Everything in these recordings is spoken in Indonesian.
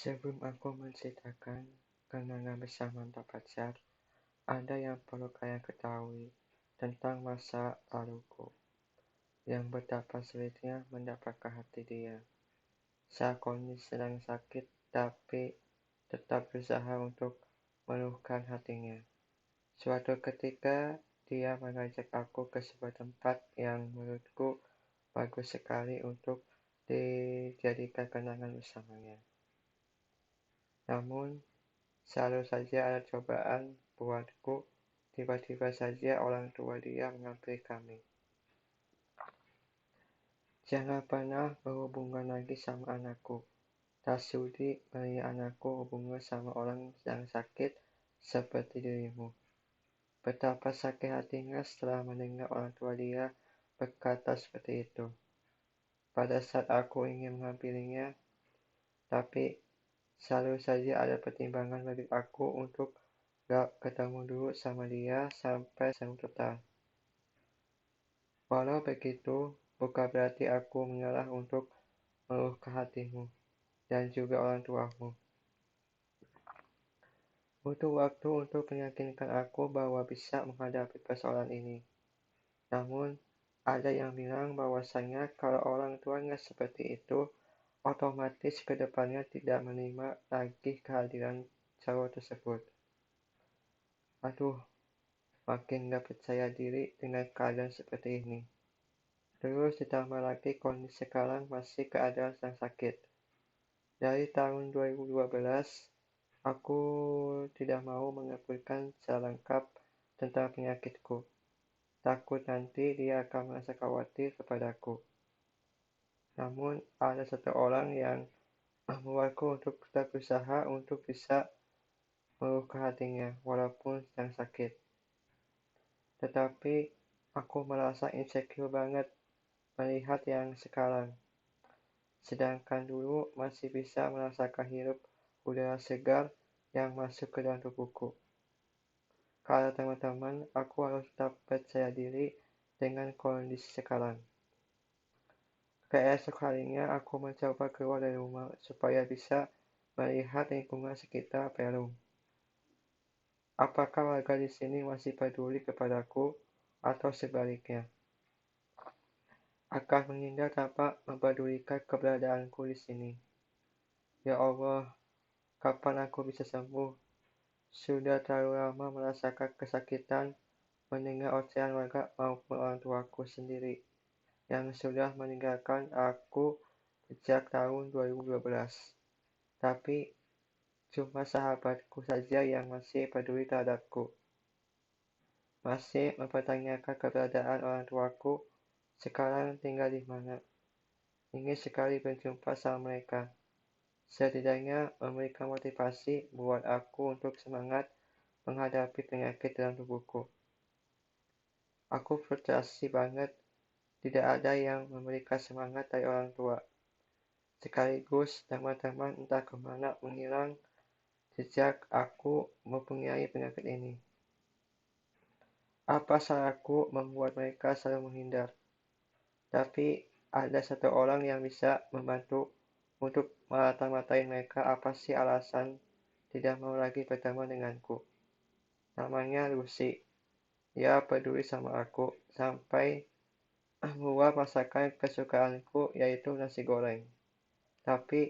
Sebelum aku menceritakan kenangan bersama mantan pacar, ada yang perlu kalian ketahui tentang masa laluku, yang betapa sulitnya mendapatkan hati dia. Saat kondisi sedang sakit, tapi tetap berusaha untuk meluluhkan hatinya. Suatu ketika, dia mengajak aku ke sebuah tempat yang menurutku bagus sekali untuk dijadikan kenangan bersamanya. Namun, selalu saja ada cobaan buatku. Tiba-tiba saja orang tua dia menghampiri kami. Jangan pernah berhubungan lagi sama anakku. Tak sudi melihat anakku hubungan sama orang yang sakit seperti dirimu. Betapa sakit hatinya setelah mendengar orang tua dia berkata seperti itu. Pada saat aku ingin menghampirinya, tapi selalu saja ada pertimbangan bagi aku untuk gak ketemu dulu sama dia sampai sembuh total. Walau begitu, bukan berarti aku mengalah untuk meluluhkan hatimu dan juga orang tuamu. Butuh waktu untuk meyakinkan aku bahwa bisa menghadapi persoalan ini. Namun, ada yang bilang bahwasanya kalau orang tuanya seperti itu, otomatis ke depannya tidak menerima lagi kehadiran cowok tersebut. Aduh, makin gak percaya diri dengan keadaan seperti ini. Terus ditambah lagi kondisi sekarang masih keadaan sedang sakit. Dari tahun 2012, aku tidak mau mengakuikan secara lengkap tentang penyakitku. Takut nanti dia akan merasa khawatir kepadaku. Namun, ada satu orang yang membuatku untuk tetap berusaha untuk bisa meluluhkan hatinya walaupun sedang sakit. Tetapi, aku merasa insecure banget melihat yang sekarang. Sedangkan dulu masih bisa merasakan hirup udara segar yang masuk ke dalam tubuhku. Kata teman-teman, aku harus tetap percaya diri dengan kondisi sekarang. Keesok harinya aku mencoba keluar dari rumah supaya bisa melihat lingkungan sekitar Perum. Apakah warga di sini masih peduli kepadaku atau sebaliknya? Akan menghindar tanpa mempedulikan keberadaanku di sini. Ya Allah, kapan aku bisa sembuh? Sudah terlalu lama merasakan kesakitan mendengar ocehan warga maupun orang tuaku sendiri yang sudah meninggalkan aku sejak tahun 2012. Tapi cuma sahabatku saja yang masih peduli terhadapku. Masih mempertanyakan keberadaan orang tuaku sekarang tinggal di mana. Ingin sekali berjumpa sama mereka. Setidaknya memberikan motivasi buat aku untuk semangat menghadapi penyakit dalam tubuhku. Aku frustrasi banget tidak ada yang memberikan semangat dari orang tua. Sekaligus teman-teman entah kemana menghilang sejak aku mempunyai penyakit ini. Apa salahku membuat mereka selalu menghindar? Tapi ada satu orang yang bisa membantu untuk mata-matain mereka apa sih alasan tidak mau lagi berteman denganku. Namanya Lucy. Dia peduli sama aku sampai membuat masakan kesukaanku yaitu nasi goreng. Tapi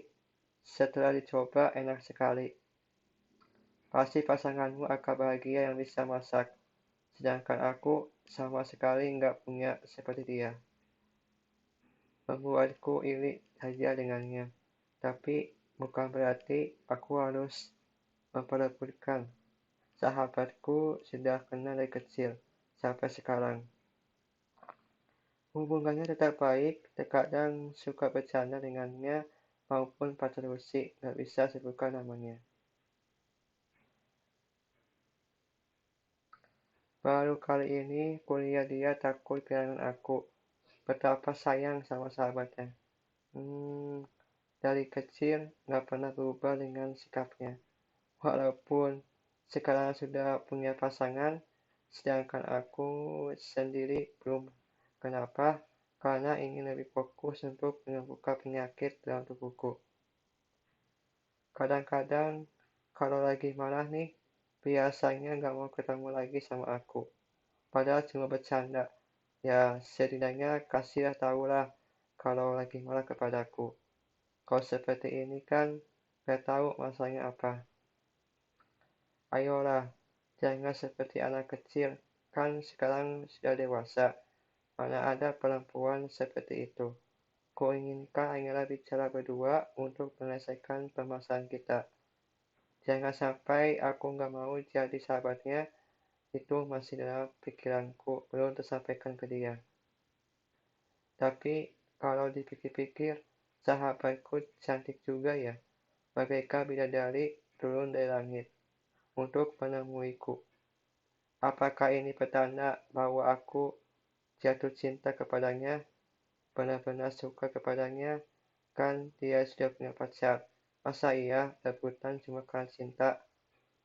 setelah dicoba enak sekali. Pasti pasanganmu akan bahagia yang bisa masak. Sedangkan aku sama sekali nggak punya seperti dia. Membuatku iri saja dengannya. Tapi bukan berarti aku harus memperebutkan. Sahabatku sudah kenal dari kecil sampai sekarang. Hubungannya tetap baik, terkadang suka bercanda dengannya maupun pacar Lucy, nggak bisa sebutkan namanya. Baru kali ini kulihat dia takut kehilangan aku. Betapa sayang sama sahabatnya. Dari kecil nggak pernah berubah dengan sikapnya. Walaupun sekarang sudah punya pasangan, sedangkan aku sendiri belum. Kenapa? Karena ingin lebih fokus untuk menyembuhkan penyakit dalam tubuhku. Kadang-kadang kalau lagi marah nih, biasanya nggak mau ketemu lagi sama aku. Padahal cuma bercanda. Ya, setidaknya kasihlah tahulah kalau lagi marah kepadaku. Kalau seperti ini kan nggak tahu masalahnya apa. Ayolah, jangan seperti anak kecil. Kan sekarang sudah dewasa. Mana ada perempuan seperti itu. Kuinginkan hanyalah bicara berdua untuk menyelesaikan permasalahan kita. Jangan sampai aku nggak mau jadi sahabatnya, itu masih dalam pikiranku, belum tersampaikan ke dia. Tapi kalau dipikir-pikir, sahabatku cantik juga ya, bagaikan bidadari turun dari langit untuk menemuiku. Apakah ini pertanda bahwa aku jatuh cinta kepadanya, benar-benar suka kepadanya? Kan dia sudah punya pacar. Masa iya rebutan cuma karena cinta?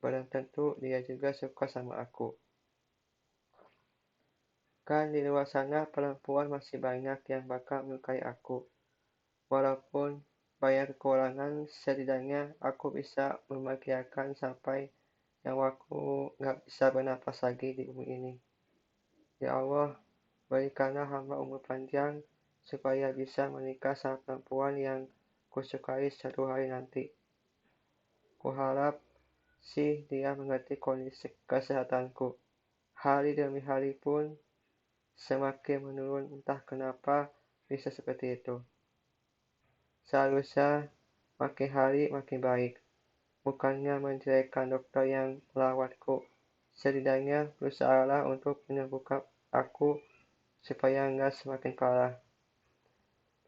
Belum tentu dia juga suka sama aku. Kan di luar sana perempuan masih banyak yang bakal menyukai aku. Walaupun banyak kekurangan, setidaknya aku bisa membahagiakan sampai nyawaku nggak bisa bernapas lagi di bumi ini. Ya Allah, berikanlah hamba umur panjang supaya bisa menikah sama perempuan yang kusukai suatu hari nanti. Kuharap sih dia mengerti kondisi kesehatanku. Hari demi hari pun semakin menurun, entah kenapa bisa seperti itu. Seharusnya makin hari makin baik. Bukannya menjelekkan dokter yang merawatku. Setidaknya berusahalah untuk menyembuhkan aku supaya enggak semakin parah.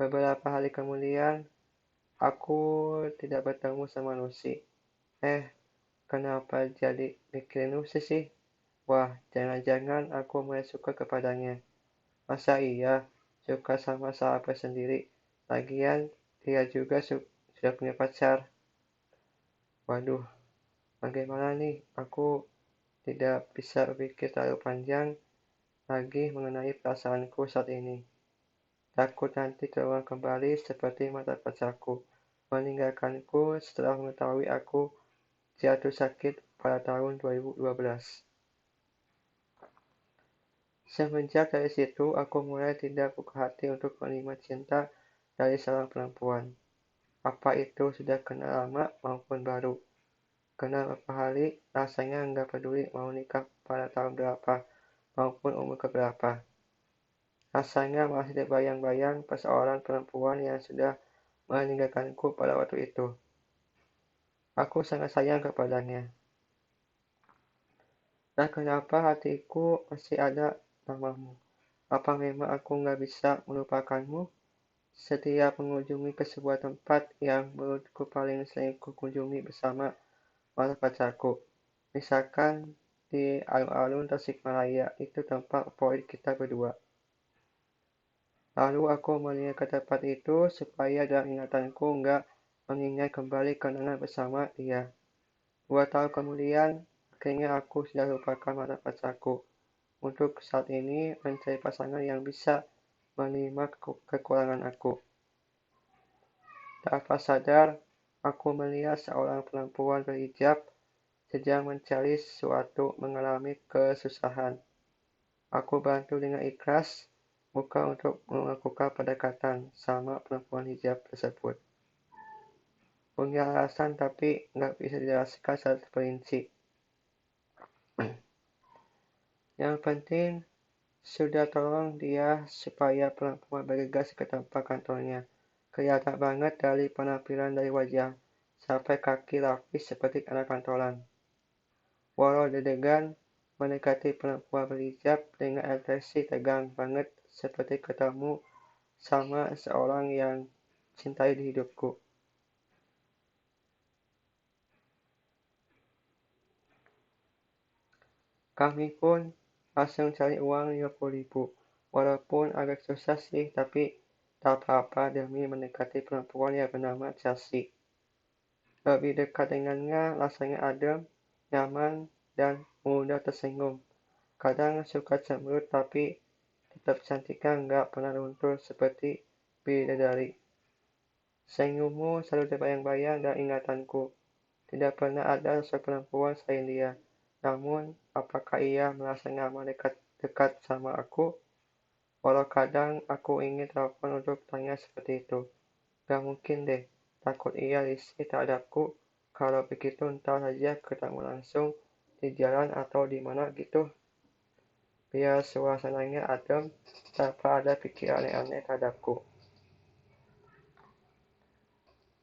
Beberapa hari kemudian, aku tidak bertemu sama Lucy. Kenapa jadi mikirin Lucy sih? Wah, jangan-jangan aku mulai suka kepadanya. Masa iya suka sama sahabat sendiri? Lagian dia juga sudah punya pacar. Waduh, bagaimana nih? Aku tidak bisa berpikir terlalu panjang lagi mengenai perasaanku saat ini. Takut nanti terulang kembali seperti mata pacarku, meninggalkanku setelah mengetahui aku jatuh sakit pada tahun 2012. Semenjak dari situ, aku mulai tidak buka hati untuk menerima cinta dari seorang perempuan. Apa itu sudah kenal lama maupun baru. Kenal beberapa hari, rasanya nggak peduli mau nikah pada tahun berapa maupun umur keberapa. Rasanya masih terbayang-bayang persoalan perempuan yang sudah meninggalkanku pada waktu itu. Aku sangat sayang kepadanya. Dan kenapa hatiku masih ada namamu? Apa memang aku nggak bisa melupakanmu? Setiap mengunjungi ke sebuah tempat yang menurutku paling sering kunjungi bersama mata pacarku. Misalkan di alun-alun Tasikmalaya, itu tempat favorit kita berdua. Lalu aku melihat ke tempat itu supaya dalam ingatanku nggak mengingat kembali kenangan bersama dia. 2 tahun kemudian, akhirnya aku sudah lupakan mata pacarku. Untuk saat ini mencari pasangan yang bisa menerima kekurangan aku. Tanpa sadar, aku melihat seorang perempuan berhijab sedang mencari sesuatu mengalami kesusahan. Aku bantu dengan ikhlas, bukan untuk melakukan pendekatan sama perempuan hijab tersebut. Punya alasan tapi nggak bisa dijelaskan secara terperinci. Yang penting, sudah tolong dia supaya perempuan bergegas ke tempat kantornya. Kelihatan banget dari penampilan dari wajah sampai kaki lapis seperti anak kantoran. Walau deg-degan mendekati perempuan berhijab dengan ekspresi tegang banget seperti ketemu sama seorang yang cintai di hidupku. Kami pun langsung cari uang 50.000. Walaupun agak susah sih, tapi tak apa-apa demi mendekati perempuan yang bernama Chelsea. Lebih dekat dengannya rasanya adem, nyaman, dan mudah tersinggung. Kadang suka cemberut tapi tetap cantiknya nggak pernah luntur seperti bidadari. Senyummu selalu terbayang-bayang dalam ingatanku. Tidak pernah ada sosok perempuan selain dia. Namun, apakah ia merasa nyaman dekat sama aku? Walau kadang aku ingin telepon untuk tanya seperti itu. Gak mungkin deh, takut ia risih terhadapku. Kalau begitu ntar saja ketemu langsung di jalan atau di mana gitu. Biar suasananya adem tanpa ada pikiran aneh-aneh terhadapku.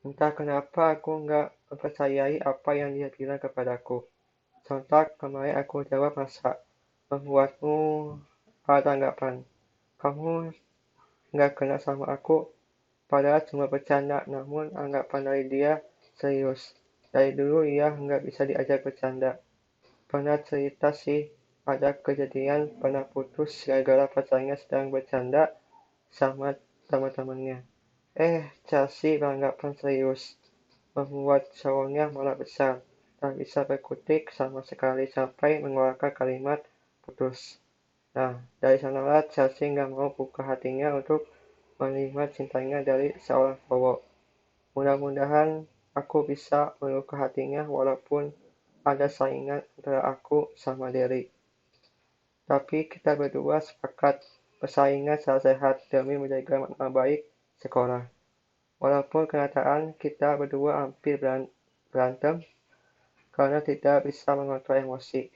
Entah kenapa aku nggak mempercayai apa yang dia bilang kepadaku. Sontak kemarin aku jawab masa membuatmu ada anggapan. Kamu nggak kenal sama aku, padahal cuma bercanda, namun anggapan dari dia serius. Dari dulu ia nggak bisa diajak bercanda. Pernah cerita sih, ada kejadian pernah putus gara-gara pacarnya sedang bercanda sama teman-temannya. Chelsea beranggapan serius, membuat cowoknya malah besar, tak bisa berkutik sama sekali sampai mengeluarkan kalimat putus. Nah, dari sanalah Chelsea nggak mau buka hatinya untuk menerima cintanya dari seorang cowok. Mudah-mudahan aku bisa membuka hatinya walaupun ada saingan antara aku sama Derry. Tapi kita berdua sepakat persaingan secara sehat demi menjaga nama baik sekolah. Walaupun kenyataan kita berdua hampir berantem karena tidak bisa mengontrol emosi.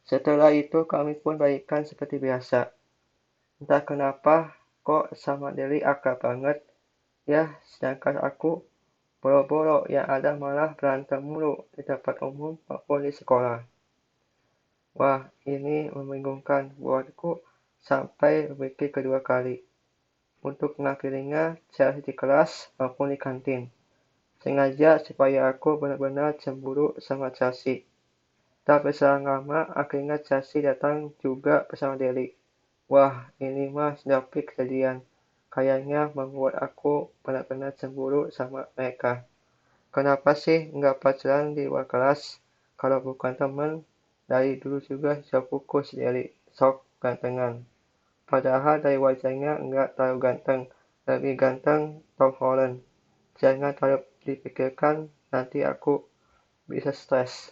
Setelah itu kami pun baikan seperti biasa. Entah kenapa kok sama Deli akrab banget ya, sedangkan aku boro-boro yang ada malah berantem mulu di tempat umum maupun di sekolah. Wah, ini membingungkan buatku sampai berpikir kedua kali untuk mengakhirinya cari di kelas maupun di kantin. Sengaja supaya aku benar-benar cemburu sama Chelsea. Tak berselang lama, akhirnya Chelsea datang juga bersama Derry. Wah, ini mah sudah fix kejadian. Kayaknya membuat aku benar-benar cemburu sama mereka. Kenapa sih nggak pacaran di luar kelas? Kalau bukan temen, dari dulu juga saya fokus Derry. Sok gantengan. Padahal dari wajahnya nggak terlalu ganteng. Lebih ganteng Tom Holland. Jangan terlalu dipikirkan, nanti aku bisa stres.